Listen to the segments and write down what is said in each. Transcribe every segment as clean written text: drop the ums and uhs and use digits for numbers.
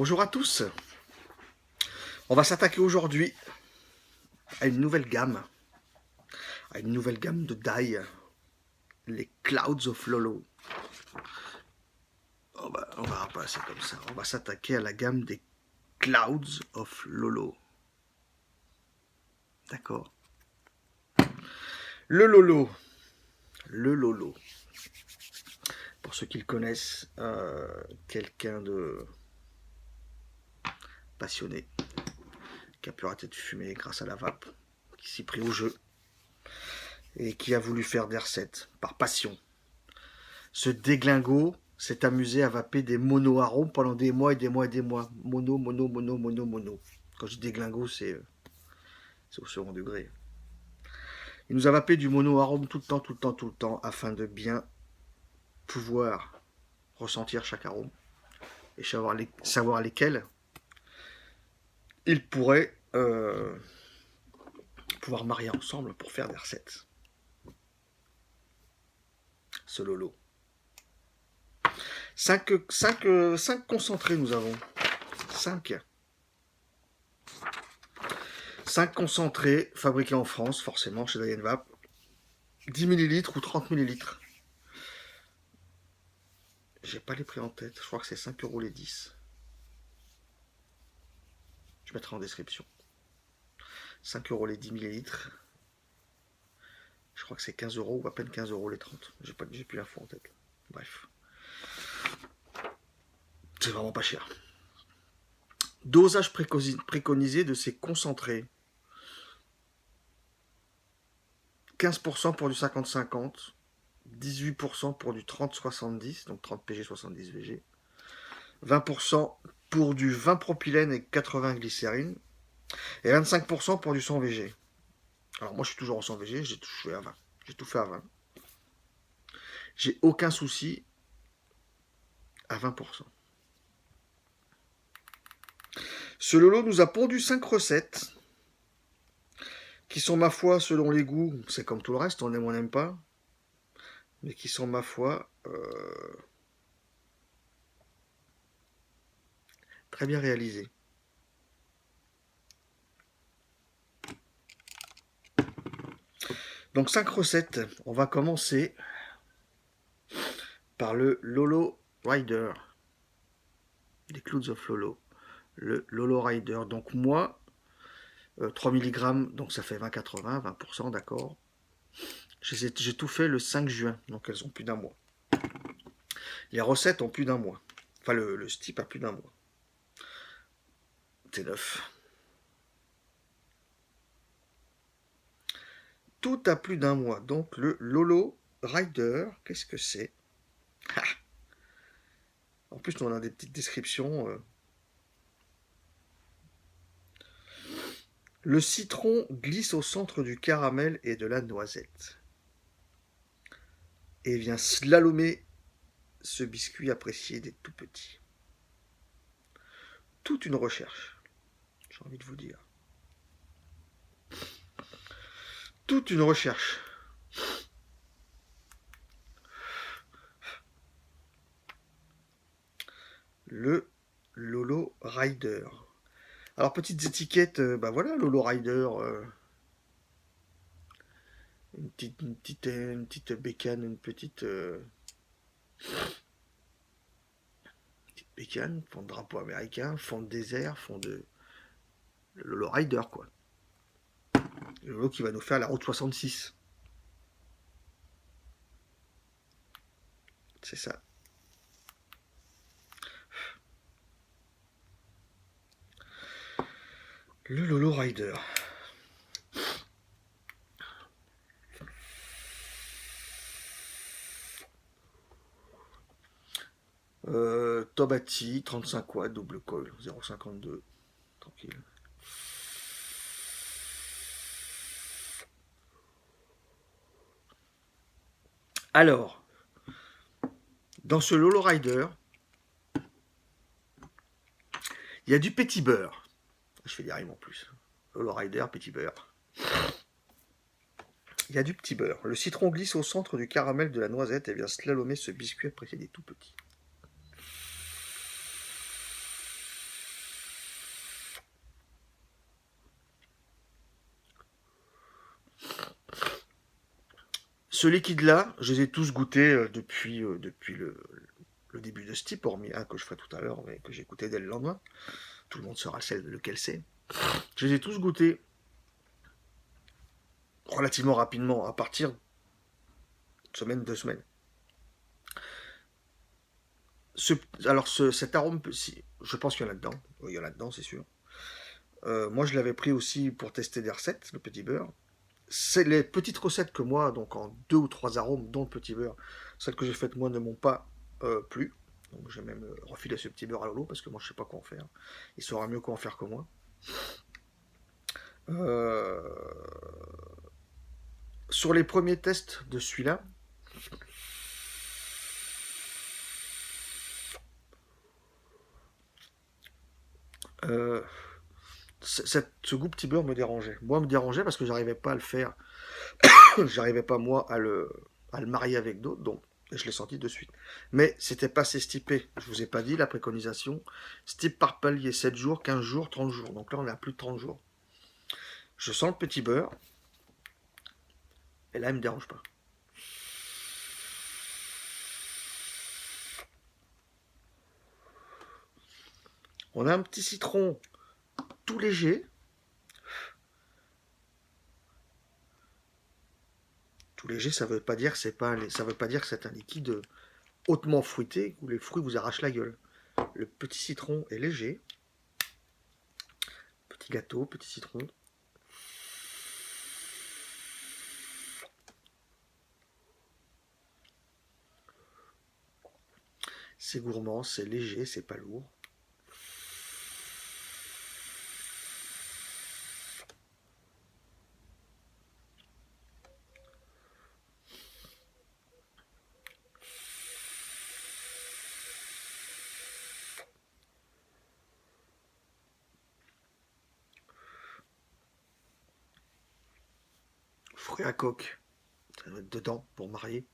Bonjour à tous. On va s'attaquer aujourd'hui à une nouvelle gamme, de die, les Clouds of Lolo. On va passer comme ça. On va s'attaquer à la gamme des Clouds of Lolo. D'accord. Le Lolo. Pour ceux qui le connaissent, quelqu'un de passionné, qui a pu arrêter de fumer grâce à la vape, qui s'est pris au jeu et qui a voulu faire des recettes par passion. Ce déglingo s'est amusé à vaper des mono-arômes pendant des mois et des mois et des mois. Mono. Quand je dis déglingo, c'est au second degré. Il nous a vapé du mono-arôme tout le temps, afin de bien pouvoir ressentir chaque arôme et savoir lesquels il pourrait pouvoir marier ensemble pour faire des recettes. Ce Lolo. 5 concentrés nous avons. 5 concentrés fabriqués en France, forcément, chez Diane Vape. 10 ml ou 30 ml. J'ai pas les prix en tête, je crois que c'est 5 € les 10. Je mettrai en description. 5 € les 10 ml. Je crois que c'est 15 € ou à peine 15 € les 30. J'ai plus l'info en tête. Bref. C'est vraiment pas cher. Dosage préconisé de ces concentrés. 15% pour du 50-50, 18% pour du 30-70, donc 30 PG, 70 VG, 20% pour du 20 propylène et 80 glycérine, et 25% pour du 100 VG. Alors moi je suis toujours en 100 VG, j'ai tout fait à 20. J'ai tout fait à 20. J'ai aucun souci à 20%. Ce Lolo nous a pondu 5 recettes qui sont, ma foi, selon les goûts, c'est comme tout le reste, on aime ou on n'aime pas, mais qui sont, ma foi, très bien réalisées. Donc 5 recettes, on va commencer par le Lolo Rider, des Clouds of Lolo. Le Lolo Rider, donc moi, 3 mg, donc ça fait 20-80, 20%, d'accord. J'ai tout fait le 5 juin, donc elles ont plus d'un mois. Les recettes ont plus d'un mois. Enfin, le steep a plus d'un mois. C'est neuf. Tout a plus d'un mois. Donc le Lolo Rider, qu'est-ce que c'est? En plus, on a des petites descriptions. Le citron glisse au centre du caramel et de la noisette. Et vient slalomer ce biscuit apprécié des tout petits. Toute une recherche, j'ai envie de vous dire. Toute une recherche. Le Lolo Rider. Alors, petites étiquettes, bah voilà, Lolo Rider, une petite bécane, une petite bécane, fond de drapeau américain, fond de désert, fond de... Le Lolo Rider, quoi. Le Lolo qui va nous faire la route 66. C'est ça. Le Lolo Rider. Tobati, 35 watts, double coil, 0,52. Tranquille. Alors, dans ce Lolo Rider, il y a du petit beurre. Je fais des rimes en plus. Lolo Rider, petit beurre. Il y a du petit beurre. Le citron glisse au centre du caramel de la noisette et vient slalomer ce biscuit apprécié des tout petits. Ce liquide-là, je les ai tous goûtés depuis le début de ce type, hormis un que je ferai tout à l'heure, mais que j'ai goûté dès le lendemain. Tout le monde saura lequel c'est. Je les ai tous goûtés relativement rapidement, à partir de semaine, 2 semaines. Ce, cet arôme, je pense qu'il y en a dedans. Oui, il y en a dedans, c'est sûr. Moi, je l'avais pris aussi pour tester des recettes, le petit beurre. C'est les petites recettes que moi, donc en 2 ou 3 arômes, dont le petit beurre, celles que j'ai faites moi ne m'ont pas plu. Donc j'ai même refilé ce petit beurre à Lolo parce que moi je sais pas quoi en faire. Il saura mieux quoi en faire que moi. Euh, Sur les premiers tests de celui-là, euh, ce goût petit beurre me dérangeait. Moi, me dérangeait parce que j'arrivais pas à le faire. J'arrivais pas moi à le marier avec d'autres, donc je l'ai senti de suite. Mais c'était pas assez stipé. Je vous ai pas dit la préconisation. Stip par palier, 7 jours, 15 jours, 30 jours. Donc là, on est à plus de 30 jours. Je sens le petit beurre, et là, il me dérange pas. On a un petit citron tout léger. Tout léger, ça veut pas dire que ça veut pas dire que c'est un liquide hautement fruité où les fruits vous arrachent la gueule. Le petit citron est léger. Petit gâteau, petit citron. C'est gourmand, c'est léger, c'est pas lourd. Fruits à coque, ça doit être dedans pour marier.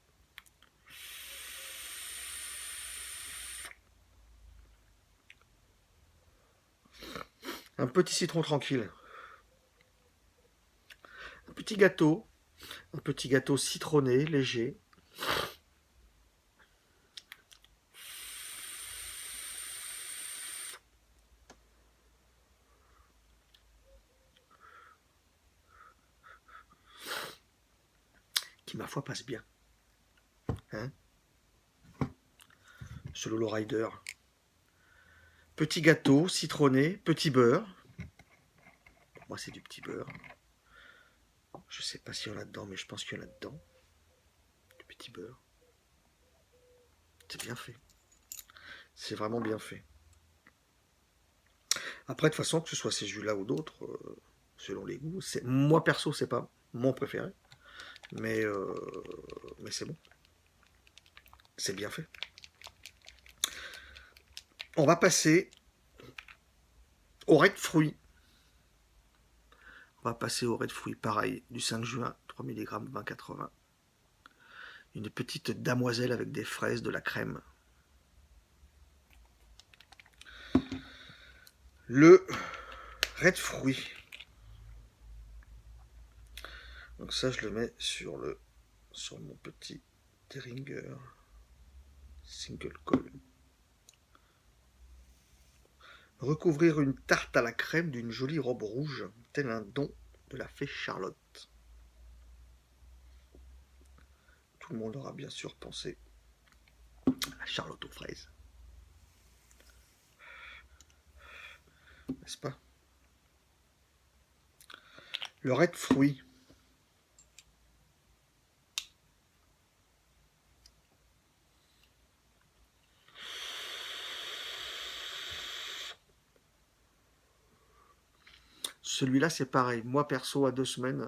Un petit citron tranquille. Un petit gâteau citronné, léger. Qui, ma foi, passe bien. Hein, ce Lolo Rider. Petit gâteau citronné, petit beurre. Pour moi, c'est du petit beurre. Je sais pas s'il y en a dedans, mais je pense qu'il y en a dedans. Du petit beurre. C'est bien fait. C'est vraiment bien fait. Après, de toute façon, que ce soit ces jus-là ou d'autres, selon les goûts, moi perso, c'est pas mon préféré, mais, euh, mais c'est bon. C'est bien fait. On va passer au raid de fruits. On va passer au raid de fruits, pareil, du 5 juin, 3 mg 20,80. Une petite damoiselle avec des fraises, de la crème. Le raid de fruits. Donc ça, je le mets sur mon petit Terringer single coil. Recouvrir une tarte à la crème d'une jolie robe rouge, tel un don de la fée Charlotte. Tout le monde aura bien sûr pensé à Charlotte aux fraises. N'est-ce pas? Le raid de fruits. Celui-là, c'est pareil. Moi, perso, à 2 semaines,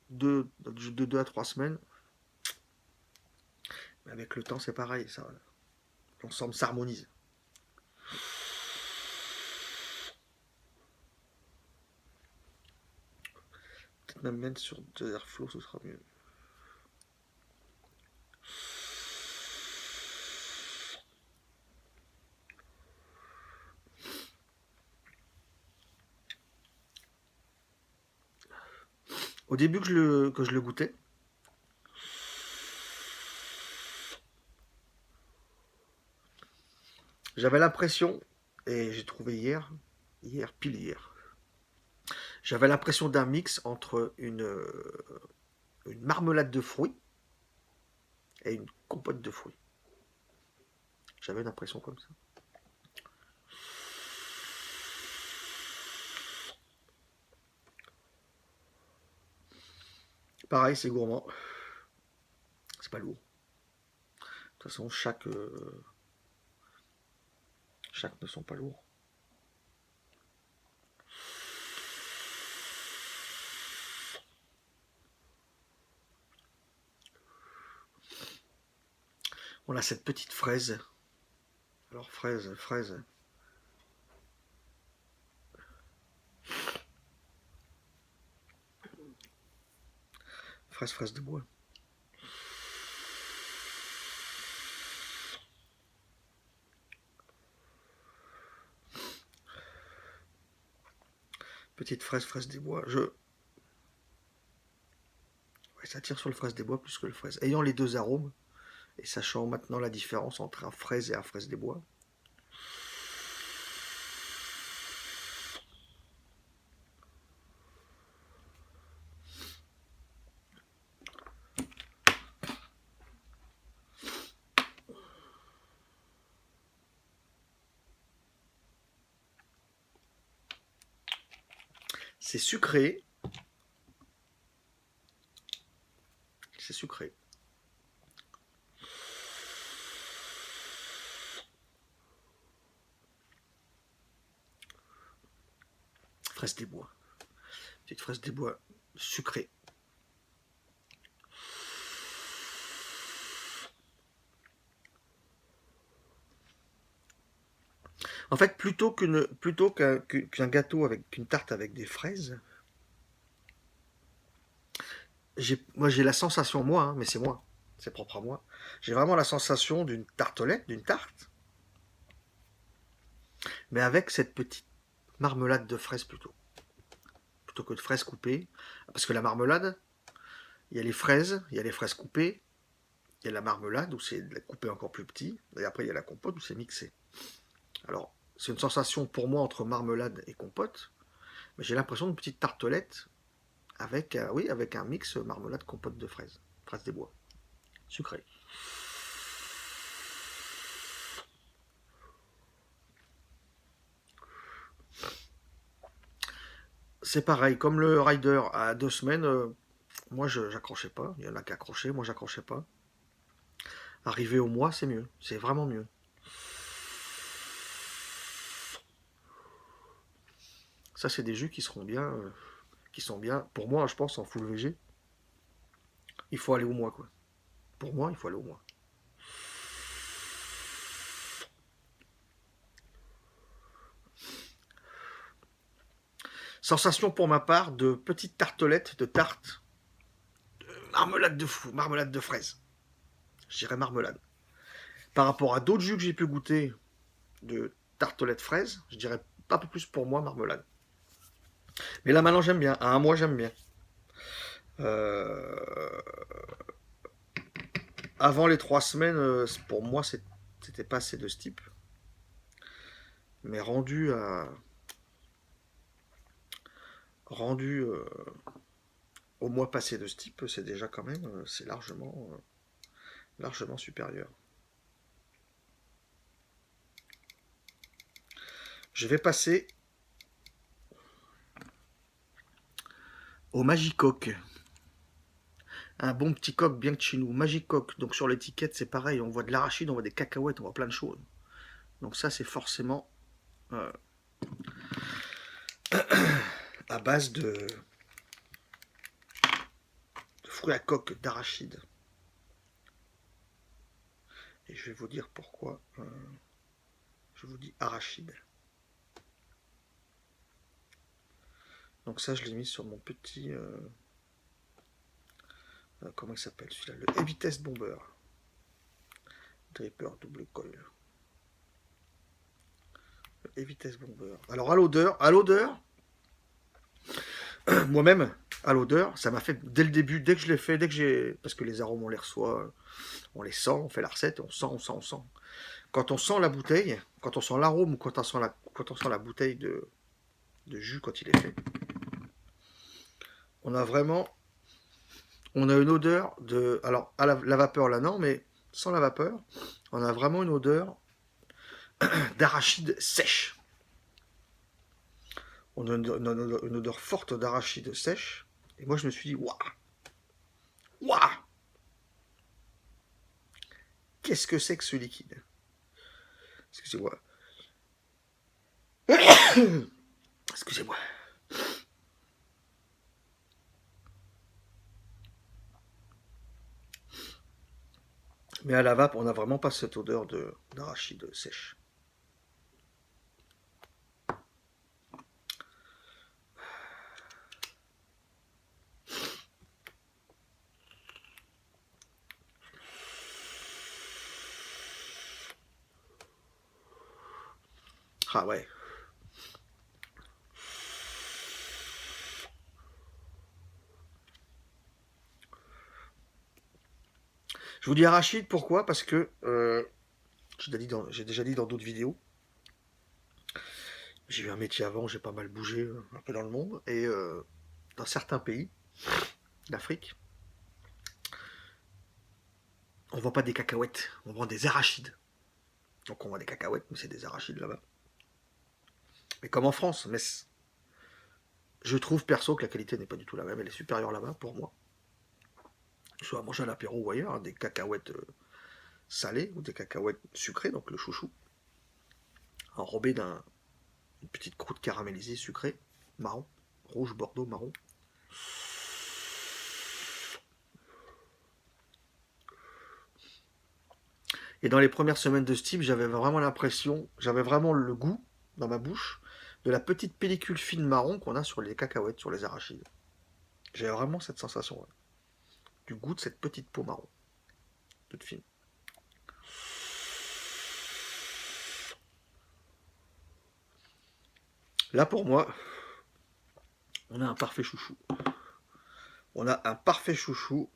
de 2 à 3 semaines, mais avec le temps, c'est pareil. L'ensemble s'harmonise. Peut-être même mettre sur 2 airflow, ce sera mieux. Au début que je le goûtais, J'avais l'impression, et j'ai trouvé pile hier, j'avais l'impression d'un mix entre une marmelade de fruits et une compote de fruits. J'avais une impression comme ça. Pareil, c'est gourmand. C'est pas lourd. De toute façon, chaque ne sont pas lourds. On a cette petite fraise. Alors fraise. Fraise de bois. Petite fraise des bois. Ouais, ça tire sur le fraise des bois plus que le fraise. Ayant les deux arômes, et sachant maintenant la différence entre un fraise et un fraise des bois, c'est sucré. C'est sucré. Fraise des bois. Petite fraise des bois sucrée. En fait, plutôt qu'un gâteau avec une tarte avec des fraises, moi j'ai la sensation, mais c'est moi, c'est propre à moi. J'ai vraiment la sensation d'une tartelette, d'une tarte, mais avec cette petite marmelade de fraises plutôt que de fraises coupées. Parce que la marmelade, il y a les fraises coupées, il y a la marmelade où c'est coupé encore plus petit, et après il y a la compote où c'est mixé. Alors, c'est une sensation pour moi entre marmelade et compote, mais j'ai l'impression d'une petite tartelette avec, avec un mix marmelade compote de fraises, fraises des bois, sucré. C'est pareil, comme le rider à 2 semaines, moi j'accrochais pas, il y en a qui accrochaient, moi j'accrochais pas. Arrivé au mois, c'est mieux, c'est vraiment mieux. Ça, c'est des jus qui seront bien, qui sont bien. Pour moi, je pense en full VG, il faut aller au mois quoi. Pour moi, il faut aller au mois. Sensation pour ma part de petites tartelettes de tarte, marmelade de fraise. Je dirais marmelade. Par rapport à d'autres jus que j'ai pu goûter de tartelettes fraises, je dirais un peu plus pour moi marmelade. Mais là maintenant j'aime bien. À un mois j'aime bien. Euh, Avant les 3 semaines, pour moi c'était pas assez de ce type. Mais rendu au mois passé de ce type, c'est déjà quand même, c'est largement supérieur. Je vais passer au Magicoque. Un bon petit coq bien de chez nous. Magicoque. Donc sur l'étiquette, c'est pareil. On voit de l'arachide, on voit des cacahuètes, on voit plein de choses. Donc ça, c'est forcément euh, à base de fruits à coque d'arachide. Et je vais vous dire pourquoi. Je vous dis arachide. Donc ça, je l'ai mis sur mon petit... comment il s'appelle celui-là? Le Heavy Test Bomber. Dripper double coil. Le Heavy Test Bomber. Alors à l'odeur, moi-même, à l'odeur, ça m'a fait dès le début, dès que je l'ai fait, parce que les arômes on les reçoit, on les sent, on fait la recette, on sent. quand on sent la bouteille, quand on sent l'arôme ou quand on sent la bouteille de jus quand il est fait, on a vraiment, on a une odeur de, alors à la vapeur là non, mais sans la vapeur, on a vraiment une odeur d'arachide sèche. On a une odeur forte d'arachide sèche. Et moi je me suis dit, waouh, waouh, qu'est-ce que c'est que ce liquide? Excusez-moi. Excusez-moi. Mais à la vape, on n'a vraiment pas cette odeur d'arachide sèche. Ah ouais. Je vous dis arachide, pourquoi? Parce que, j'ai déjà dit dans d'autres vidéos, j'ai eu un métier avant, j'ai pas mal bougé un peu dans le monde, et dans certains pays d'Afrique, on vend pas des cacahuètes, on vend des arachides. Donc on vend des cacahuètes, mais c'est des arachides là-bas. Mais comme en France, mais je trouve perso que la qualité n'est pas du tout la même, elle est supérieure là-bas pour moi. Soit à manger à l'apéro ou ailleurs, hein, des cacahuètes salées ou des cacahuètes sucrées, donc le chouchou, enrobé d'une petite croûte caramélisée sucrée, marron, rouge, bordeaux, marron. Et dans les premières semaines de Steam, j'avais vraiment l'impression, j'avais vraiment le goût dans ma bouche de la petite pellicule fine marron qu'on a sur les cacahuètes, sur les arachides. J'avais vraiment cette sensation, ouais, du goût de cette petite peau marron, toute fine. Là, pour moi, on a un parfait chouchou. On a un parfait chouchou.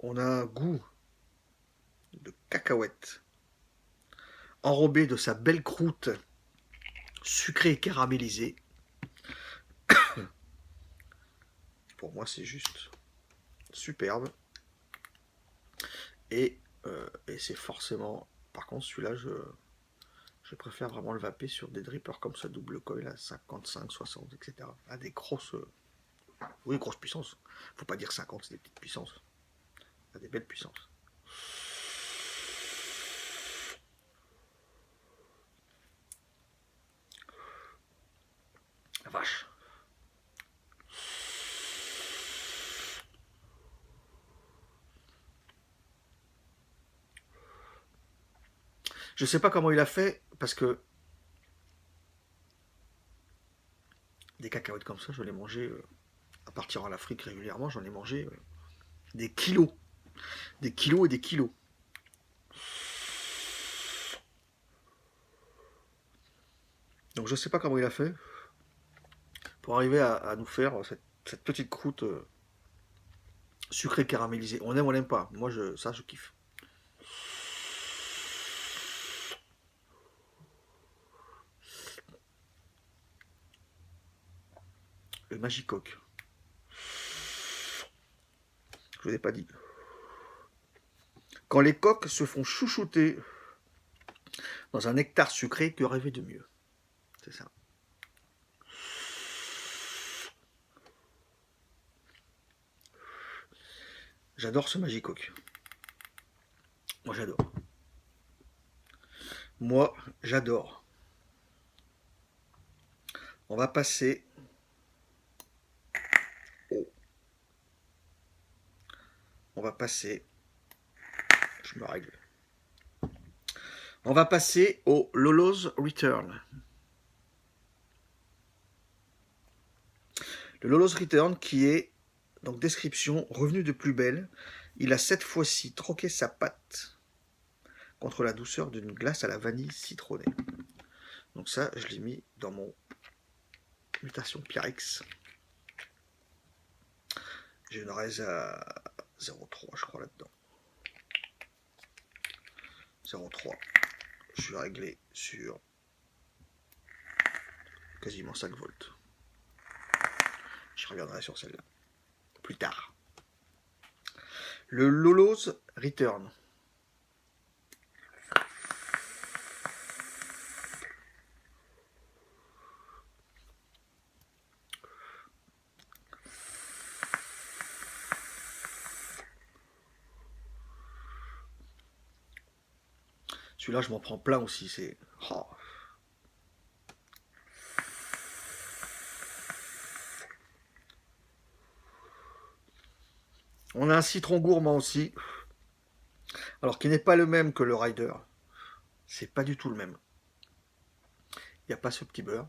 On a un goût de cacahuète, enrobé de sa belle croûte sucrée et caramélisée. Pour moi, c'est juste superbe. Et c'est forcément... Par contre, celui-là, je préfère vraiment le vaper sur des drippers comme ça, double coil à 55, 60, etc. À des grosses... oui, grosses puissances. Faut pas dire 50, c'est des petites puissances. À des belles puissances. La vache. Je sais pas comment il a fait, parce que des cacahuètes comme ça, je l'ai mangé à partir en Afrique régulièrement, j'en ai mangé des kilos. Des kilos et des kilos. Donc je sais pas comment il a fait pour arriver à nous faire cette petite croûte sucrée caramélisée. On aime ou on n'aime pas. Moi, ça, je kiffe. Le Magicoque. Je vous ai pas dit. Quand les coques se font chouchouter dans un nectar sucré, que rêver de mieux? C'est ça. J'adore ce Magicoque. Moi, j'adore. Moi, j'adore. On va passer au... On va passer... Je me règle. On va passer au Lolo's Return. Le Lolo's Return qui est, donc description, revenu de plus belle. Il a cette fois-ci troqué sa pâte contre la douceur d'une glace à la vanille citronnée. Donc ça, je l'ai mis dans mon mutation Pyrex. J'ai une raise à 0,3 je crois là-dedans. 0,3. je suis réglé sur quasiment 5 volts. Je reviendrai sur celle-là plus tard. Le Lolo's Return. Celui-là, je m'en prends plein aussi. C'est. Oh. On a un citron gourmand aussi. Alors, qui n'est pas le même que le Rider. C'est pas du tout le même. Il n'y a pas ce petit beurre.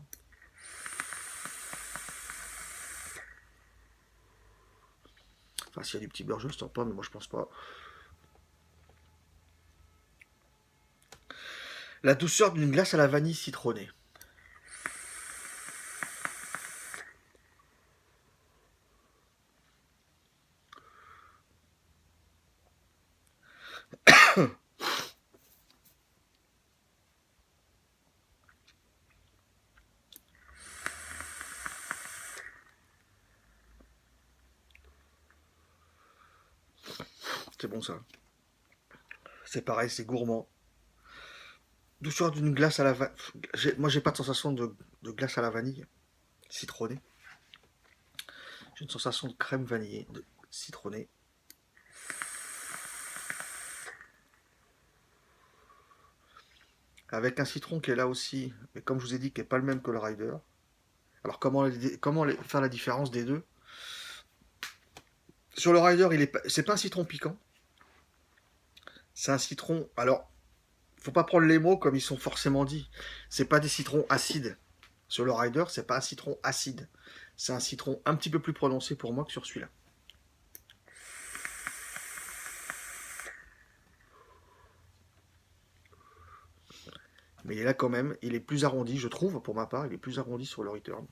Enfin, s'il y a du petit beurre, je ne sens pas, mais moi je pense pas. La douceur d'une glace à la vanille citronnée. C'est bon ça. C'est pareil, c'est gourmand. Douceur d'une glace à la vanille. Moi, j'ai pas de sensation de glace à la vanille citronnée. J'ai une sensation de crème vanillée, de citronnée. Avec un citron qui est là aussi, mais comme je vous ai dit, qui n'est pas le même que le Rider. Alors, comment faire la différence des deux? Sur le Rider, c'est pas un citron piquant. C'est un citron. Alors, faut pas prendre les mots comme ils sont forcément dits. C'est pas des citrons acides. Sur le Rider, c'est pas un citron acide. C'est un citron un petit peu plus prononcé pour moi que sur celui-là. Mais il est là quand même, il est plus arrondi, je trouve, pour ma part, il est plus arrondi sur le Return.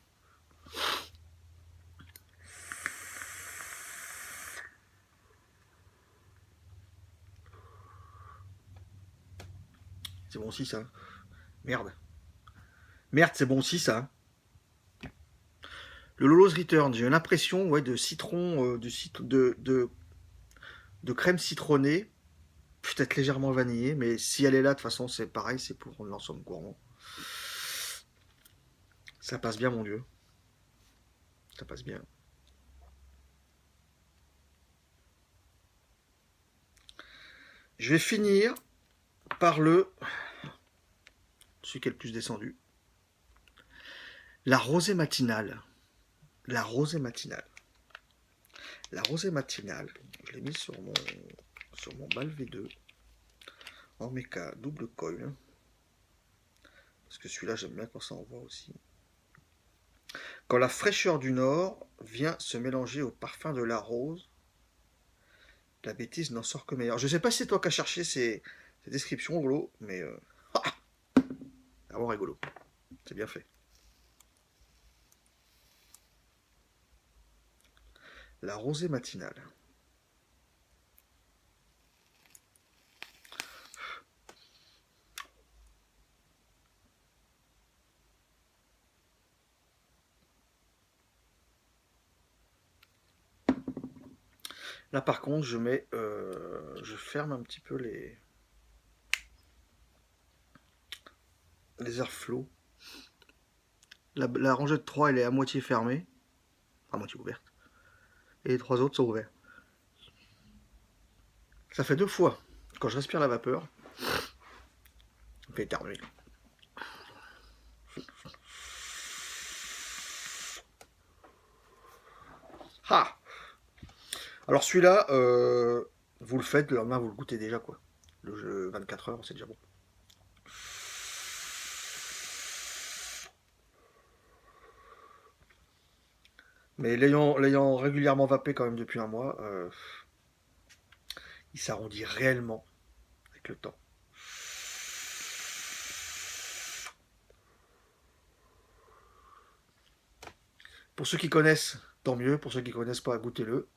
C'est bon aussi ça. Merde. Merde, c'est bon aussi ça. Le Lolo's Return, j'ai une impression de citron, de crème citronnée, peut-être légèrement vanillée, mais si elle est là, de toute façon, c'est pareil, c'est pour l'ensemble gourmand. Ça passe bien, mon Dieu. Ça passe bien. Je vais finir par celui qui est le plus descendu. La rosée matinale. La rosée matinale. La rosée matinale, je l'ai mis sur mon BAL V2 en méca double coil. Parce que celui-là, j'aime bien quand ça envoie aussi. Quand la fraîcheur du nord vient se mélanger au parfum de la rose, la bêtise n'en sort que meilleure. Je sais pas si c'est toi qui as cherché ces descriptions, Golo, mais vraiment rigolo. C'est bien fait. La rosée matinale. Là par contre, je ferme un petit peu les airflows. La rangée de 3, elle est à moitié fermée, à moitié ouverte, et les 3 autres sont ouverts. Ça fait 2 fois. Quand je respire la vapeur, ça me fait éternuer. Ah. Alors celui-là, vous le faites, le lendemain vous le goûtez déjà quoi. Le jeu 24 heures, c'est déjà bon. Mais l'ayant régulièrement vapé quand même depuis un mois, il s'arrondit réellement avec le temps. Pour ceux qui connaissent, tant mieux. Pour ceux qui connaissent pas, goûtez-le.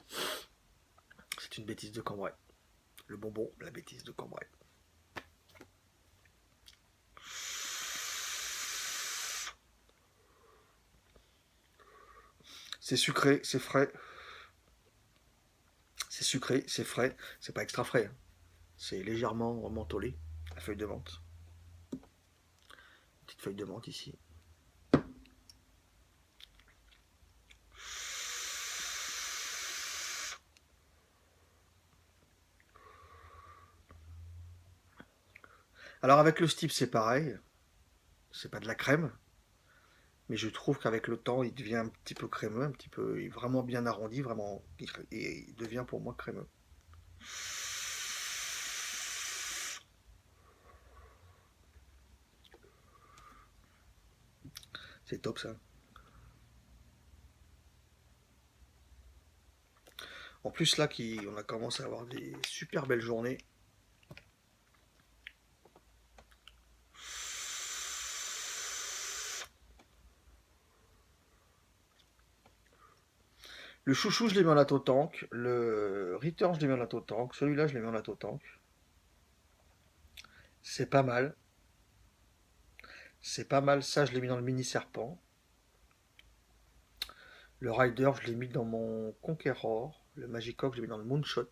C'est une bêtise de Cambrai. Le bonbon, la bêtise de Cambrai. C'est sucré, c'est frais. C'est sucré, c'est frais. C'est pas extra frais, hein. C'est légèrement mentholé, la feuille de menthe. Petite feuille de menthe ici. Alors avec le steep, c'est pareil. C'est pas de la crème, mais je trouve qu'avec le temps, il devient un petit peu crémeux, un petit peu vraiment bien arrondi, vraiment, et il devient pour moi crémeux. C'est top ça. En plus là, on a commencé à avoir des super belles journées. Le chouchou, je l'ai mis en lato tank. Le return, je l'ai mis en lato tank. Celui-là, je l'ai mis en lato tank. C'est pas mal. C'est pas mal. Ça, je l'ai mis dans le mini serpent. Le rider, je l'ai mis dans mon Conqueror. Le Magicock, je l'ai mis dans le Moonshot.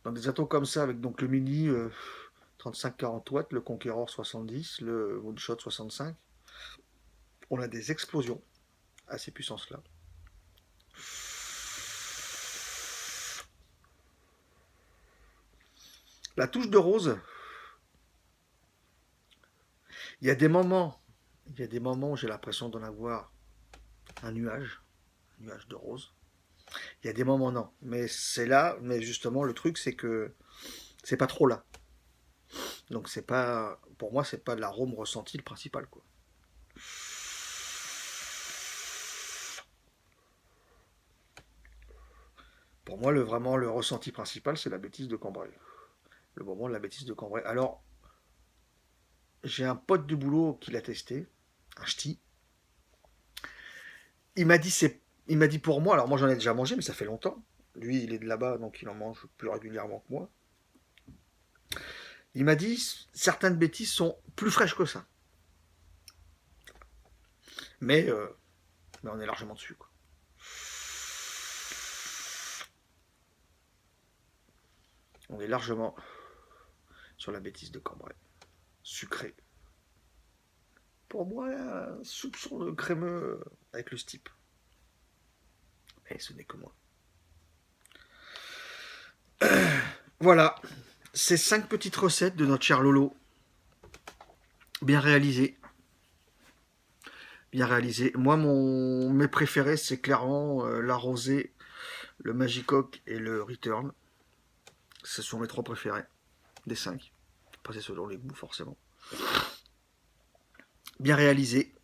Dans des atos comme ça, avec donc le mini 35-40 watts, le Conqueror 70, le Moonshot 65, on a des explosions à ces puissances-là. La touche de rose, il y a des moments, où j'ai l'impression d'en avoir un nuage de rose. Il y a des moments non, mais c'est là, mais justement le truc c'est que c'est pas trop là. Donc c'est pas, pour moi c'est pas l'arôme ressenti le principal quoi. Pour moi vraiment le ressenti principal c'est la bêtise de Cambrai. Le moment de la bêtise de Cambrai. Alors j'ai un pote du boulot qui l'a testé, un ch'ti. Il m'a dit pour moi, alors moi j'en ai déjà mangé mais ça fait longtemps. Lui il est de là-bas donc il en mange plus régulièrement que moi. Il m'a dit certaines bêtises sont plus fraîches que ça. Mais, euh, mais on est largement dessus quoi. On est largement sur la bêtise de Cambrai. Sucré. Pour moi, un soupçon de crémeux avec le steep. Mais ce n'est que moi. Voilà, ces 5 petites recettes de notre cher Lolo. Bien réalisées. Bien réalisées. Moi, mes préférés, c'est clairement la rosée, le Magicock et le Return. Ce sont mes 3 préférés. Des 5. Après, c'est selon les goûts, forcément. Bien réalisé.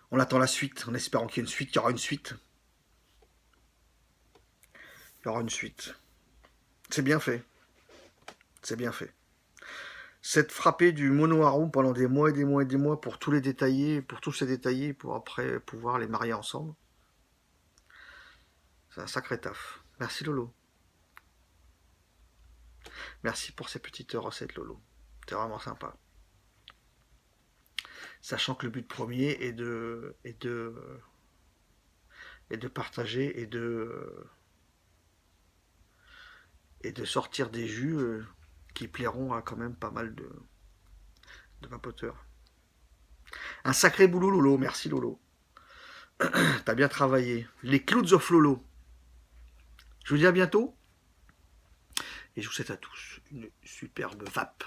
On attend la suite, en espérant qu'il y ait une suite. Il y aura une suite. Il y aura une suite. C'est bien fait. C'est bien fait. Cette frappée du mono arôme pendant des mois et des mois et des mois pour tous les détailler, pour tous ces détaillés, pour après pouvoir les marier ensemble. C'est un sacré taf. Merci Lolo. Merci pour ces petites recettes Lolo. C'est vraiment sympa. Sachant que le but premier est de partager et de sortir des jus qui plairont à quand même pas mal de vapoteurs. Un sacré boulot Lolo, merci Lolo. T'as bien travaillé. Les Clouds of Lolo. Je vous dis à bientôt. Et je vous souhaite à tous une superbe vape.